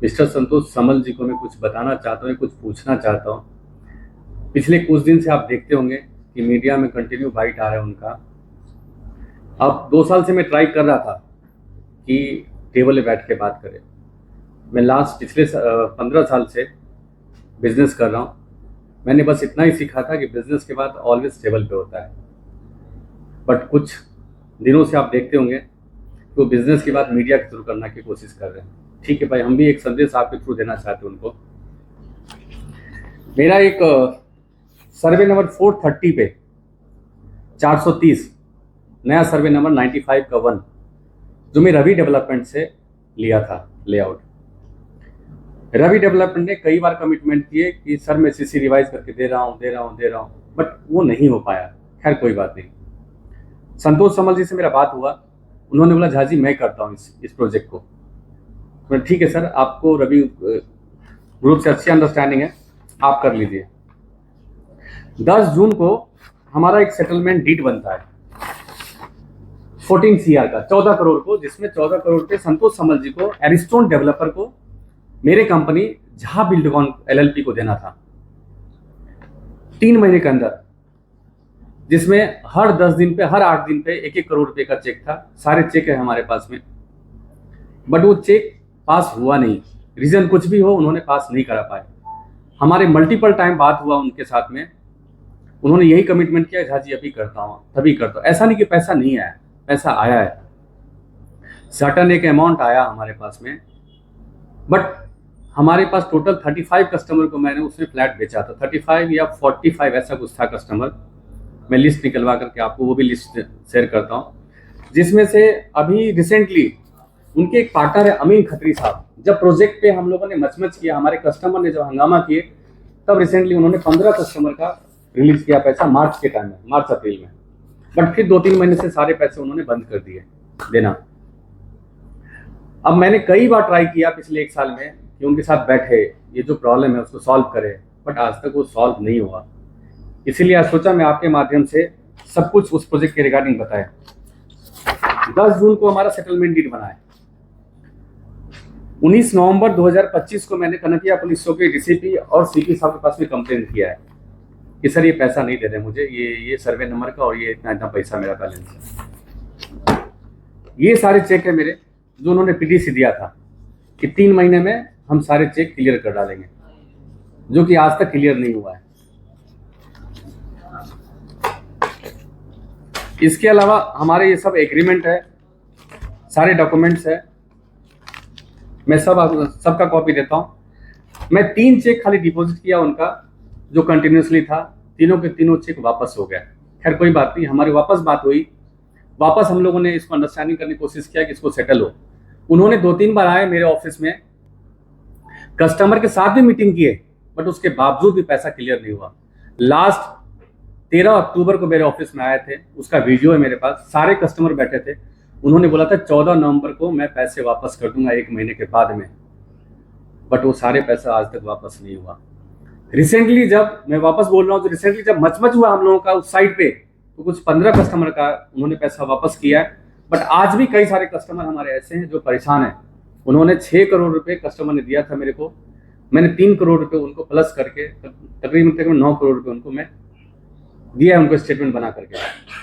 Mister संतोष समल जी को मैं कुछ बताना चाहता हूँ, कुछ पूछना चाहता हूँ। पिछले कुछ दिन से आप देखते होंगे कि मीडिया में कंटिन्यू बाइट आ रहा है उनका। अब 2 साल से मैं ट्राई कर रहा था कि टेबल पे बैठ के बात करें। मैं पिछले 15 साल से बिजनेस कर रहा हूँ। मैंने बस इतना ही सीखा था कि बिजनेस के बाद ऑलवेज टेबल पे होता है। बट कुछ दिनों से आप देखते होंगे कि वो बिजनेस की बात मीडिया के थ्रू करने की कोशिश कर रहे हैं। ठीक है भाई, हम भी एक संदेश आपके थ्रू देना चाहते हैं उनको। मेरा एक सर्वे नंबर 430 पे 430 नया सर्वे नंबर 95 का 1 जो मैं रवि डेवलपमेंट से लिया था लेआउट। रवि डेवलपमेंट ने कई बार कमिटमेंट किए कि सर मैं सीसी रिवाइज करके दे रहा हूँ, बट वो नहीं हो पाया। खैर कोई बात नहीं। संतोष समल जी से मेरा बात हुआ, उन्होंने बोला झाजी मैं करता हूँ इस प्रोजेक्ट को। तो ठीक है सर, आपको रवि ग्रुप से अच्छी अंडरस्टैंडिंग है, आप कर लीजिए। 10 जून को हमारा एक सेटलमेंट डीड बनता है 14 CR का, 14 करोड़ को, जिसमें 14 करोड़ पे संतोष समल जी को एरिस्टोन डेवलपर को मेरे कंपनी झा बिल्डकॉन LLP को देना था 3 महीने के अंदर, जिसमें हर 10 दिन पे, हर 8 दिन पे 1-1 करोड़ रुपए का चेक था। सारे चेक है हमारे पास में, बट वो चेक पास हुआ नहीं। रीजन कुछ भी हो, उन्होंने पास नहीं करा पाए। हमारे मल्टीपल टाइम बात हुआ उनके साथ में, उन्होंने यही कमिटमेंट किया झाजी अभी करता हूँ, तभी करता हूँ। ऐसा नहीं कि पैसा नहीं आया, पैसा आया है, सर्टन एक अमाउंट आया हमारे पास में। बट हमारे पास टोटल 35 कस्टमर को मैंने उसमें फ्लैट बेचा था, 35 या 45 ऐसा कुछ था कस्टमर। मैं लिस्ट निकलवा करके आपको वो भी लिस्ट शेयर करता हूँ, जिसमें से अभी रिसेंटली उनके एक पार्टनर है अमीन खत्री साहब। जब प्रोजेक्ट पे हम लोगों ने मचमच किया, हमारे कस्टमर ने जब हंगामा किए, तब रिसेंटली उन्होंने 15 कस्टमर का रिलीज किया पैसा मार्च के टाइम में, मार्च अप्रैल में। बट फिर 2-3 महीने से सारे पैसे उन्होंने बंद कर दिए देना। अब मैंने कई बार ट्राई किया पिछले 1 साल में कि उनके साथ बैठे, ये जो प्रॉब्लम है उसको सॉल्व करें, बट आज तक वो सॉल्व नहीं हुआ। इसीलिए आज सोचा मैं आपके माध्यम से सब कुछ उस प्रोजेक्ट के रिगार्डिंग बताएं। 10 जून को हमारा सेटलमेंट डीड बना है। 19 नवंबर 2025 को मैंने कनकिया पुलिस चौकी DCP और CP साहब के पास में कंप्लेन किया है कि सर ये पैसा नहीं दे रहे मुझे, ये सर्वे नंबर का और ये इतना पैसा मेरा बैलेंस है। ये सारे चेक है मेरे, जो उन्होंने PDC दिया था कि 3 महीने में हम सारे चेक क्लियर कर डालेंगे, जो कि आज तक क्लियर नहीं हुआ है। इसके अलावा हमारे ये सब एग्रीमेंट है, सारे डॉक्यूमेंट्स है, मैं सबका कॉपी देता हूं। मैं 3 चेक खाली डिपॉजिट किया उनका, जो कंटिन्यूसली था, तीनों के तीनों चेक वापस हो गए। खैर कोई बात नहीं, हमारी वापस बात हुई, वापस हम लोगों ने इसको अंडरस्टैंडिंग करने की कोशिश किया कि इसको सेटल हो। उन्होंने 2-3 बार आए मेरे ऑफिस में, कस्टमर के साथ भी मीटिंग किए, बट उसके बावजूद भी पैसा क्लियर नहीं हुआ। लास्ट 13 अक्टूबर को मेरे ऑफिस में आए थे, उसका वीडियो है मेरे पास, सारे कस्टमर बैठे थे। उन्होंने बोला था 14 नवंबर को मैं पैसे वापस कर दूंगा 1 महीने के बाद में, बट वो सारे पैसा आज तक वापस नहीं हुआ। रिसेंटली जब मैं वापस बोल रहा हूँ, तो रिसेंटली जब मचमच हुआ हम लोगों का उस साइट पे, तो कुछ 15 कस्टमर का उन्होंने पैसा वापस किया है। बट आज भी कई सारे कस्टमर हमारे ऐसे हैं जो परेशान हैं। उन्होंने 6 करोड़ रुपए कस्टमर ने दिया था मेरे को, मैंने 3 करोड़ रुपए उनको प्लस करके तकरीबन 9 करोड़ रुपए उनको मैं दिया है, उनको स्टेटमेंट बना करके।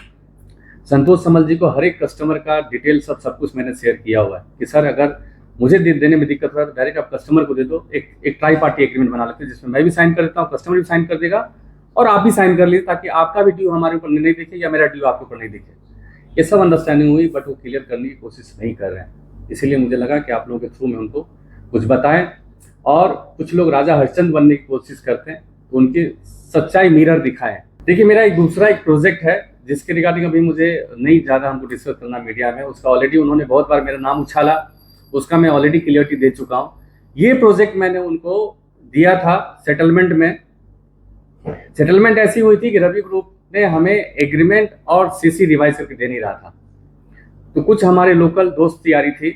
संतोष समल जी को हर एक कस्टमर का डिटेल सब कुछ मैंने शेयर किया हुआ है कि सर अगर मुझे देने में दिक्कत हो तो डायरेक्ट आप कस्टमर को दे दो। एक ट्राई पार्टी एग्रीमेंट बना लेते हैं, जिसमें मैं भी साइन कर देता हूँ, कस्टमर भी साइन कर देगा और आप भी साइन कर लीजिए, ताकि आपका भी ड्यू हमारे ऊपर नहीं दिखे या मेरा ड्यू आपके ऊपर नहीं दिखे। ये सब अंडरस्टैंडिंग हुई, बट वो क्लियर करने की कोशिश नहीं कर रहे हैं। इसीलिए मुझे लगा कि आप लोगों के थ्रू में उनको कुछ बताएं। और कुछ लोग राजा हरिश्चंद्र बनने की कोशिश करते हैं, तो उनकी सच्चाई मिरर दिखाएं। देखिए मेरा दूसरा एक प्रोजेक्ट है, जिसके रिगार्डिंग अभी मुझे नहीं ज़्यादा हमको डिस्कस करना मीडिया में। उसका ऑलरेडी उन्होंने बहुत बार मेरा नाम उछाला, उसका मैं ऑलरेडी क्लियरिटी दे चुका हूँ। ये प्रोजेक्ट मैंने उनको दिया था सेटलमेंट में। सेटलमेंट ऐसी हुई थी कि रवि ग्रुप ने हमें एग्रीमेंट और CC रिवाइज करके दे नहीं रहा था। तो कुछ हमारे लोकल दोस्त यारी थी,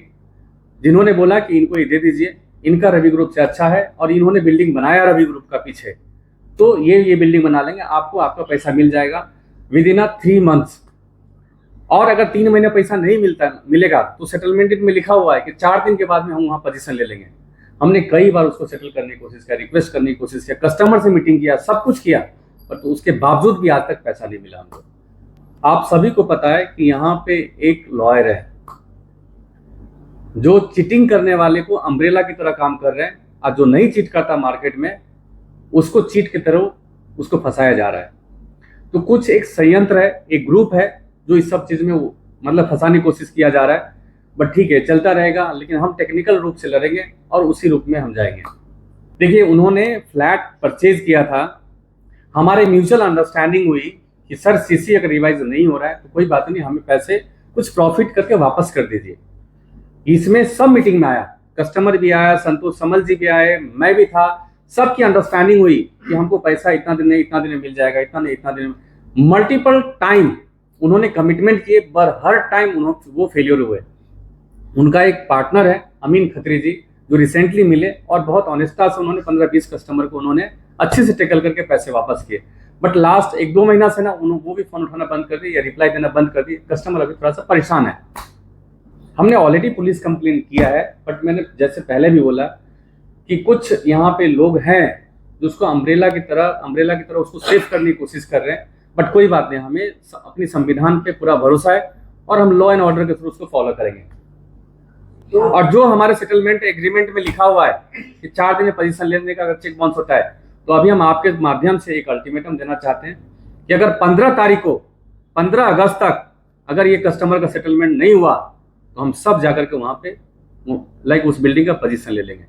जिन्होंने बोला कि इनको ये दे दीजिए, इनका रवि ग्रुप से अच्छा है और इन्होंने बिल्डिंग बनाया रवि ग्रुप का पीछे, तो ये बिल्डिंग बना लेंगे, आपको आपका पैसा मिल जाएगा विदिन 3 मंथ्स। और अगर 3 महीने पैसा नहीं मिलेगा तो सेटलमेंट में लिखा हुआ है कि 4 दिन के बाद में हम वहाँ पोजीशन ले लेंगे। हमने कई बार उसको सेटल करने की कोशिश किया, रिक्वेस्ट करने की कोशिश किया, कस्टमर से मीटिंग किया, सब कुछ किया, पर तो उसके बावजूद भी आज तक पैसा नहीं मिला हमको। आप सभी को पता है कि यहाँ पे एक लॉयर है जो चीटिंग करने वाले को अम्ब्रेला की तरह काम कर रहे हैं, और जो नहीं चीट करता मार्केट में उसको चीट की तरह उसको फंसाया जा रहा है। तो कुछ एक संयंत्र है, एक ग्रुप है जो इस सब चीज में मतलब फंसाने की कोशिश किया जा रहा है। बट ठीक है, चलता रहेगा, लेकिन हम टेक्निकल रूप से लड़ेंगे और उसी रूप में हम जाएंगे। देखिए, उन्होंने फ्लैट परचेज किया था, हमारे म्यूचुअल अंडरस्टैंडिंग हुई कि सर सीसी अगर रिवाइज नहीं हो रहा है तो कोई बात नहीं, हमें पैसे कुछ प्रॉफिट करके वापस कर दीजिए। इसमें सब मीटिंग में आया, कस्टमर भी आया, संतोष समल जी भी आए, मैं भी था, सबकी अंडरस्टैंडिंग हुई कि हमको पैसा इतना दिन में मिल जाएगा, इतना नहीं इतना दिन में। मल्टीपल टाइम उन्होंने कमिटमेंट किए, पर हर टाइम वो फेलियर हुए। उनका एक पार्टनर है अमीन खत्री जी, जो रिसेंटली मिले और बहुत ऑनेस्टा से उन्होंने 15-20 कस्टमर को उन्होंने अच्छे से टेकल करके पैसे वापस किए। बट लास्ट 1-2 महीना से ना वो भी फोन उठाना बंद कर दी या रिप्लाई देना बंद कर दी। कस्टमर अभी थोड़ा सा परेशान है। हमने ऑलरेडी पुलिस कंप्लेन किया है, बट मैंने जैसे पहले भी बोला कि कुछ यहाँ पे लोग हैं जो उसको अम्ब्रेला की तरह उसको सेव करने की कोशिश कर रहे हैं। बट कोई बात नहीं, हमें अपनी संविधान पे पूरा भरोसा है और हम लॉ एंड ऑर्डर के थ्रू उसको फॉलो करेंगे। और जो हमारे सेटलमेंट एग्रीमेंट में लिखा हुआ है कि 4 दिन में पोजीशन लेने का अगर चेक बाउंस होता है, तो अभी हम आपके माध्यम से एक अल्टीमेटम देना चाहते हैं कि अगर 15 अगस्त तक अगर ये कस्टमर का सेटलमेंट नहीं हुआ तो हम सब जाकर के वहां पे उस बिल्डिंग का पोजीशन ले लेंगे।